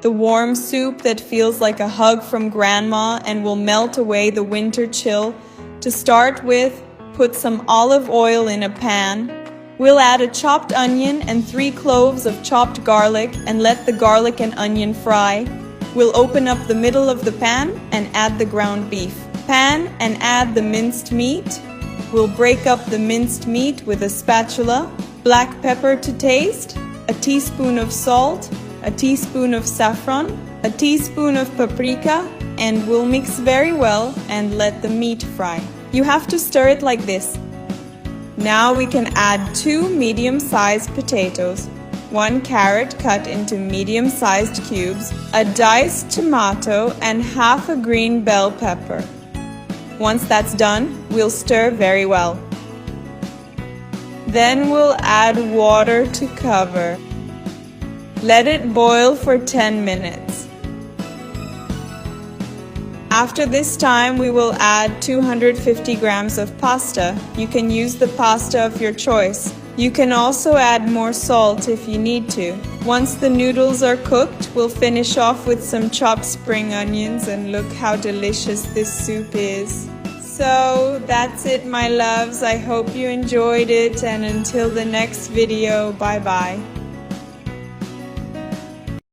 The warm soup that feels like a hug from grandma and will melt away the winter chill. To start with, put some olive oil in a pan. We'll add a chopped onion and 3 cloves of chopped garlic and let the garlic and onion fry. We'll open up the middle of the pan and add the ground beef. Pan and add the minced meat. We'll break up the minced meat with a spatula. Black pepper to taste, a teaspoon of salt, a teaspoon of saffron, a teaspoon of paprika, and we'll mix very well and let the meat fry. You have to stir it like this. Now we can add 2 medium-sized potatoes, 1 carrot cut into medium-sized cubes, a diced tomato, and half a green bell pepper. Once that's done, we'll stir very well. Then we'll add water to cover. Let it boil for 10 minutes. After this time, we will add 250 grams of pasta. You can use the pasta of your choice. You can also add more salt if you need to. Once the noodles are cooked, we'll finish off with some chopped spring onions, and look how delicious this soup is. So that's it, my loves. I hope you enjoyed it, and until the next video, bye bye.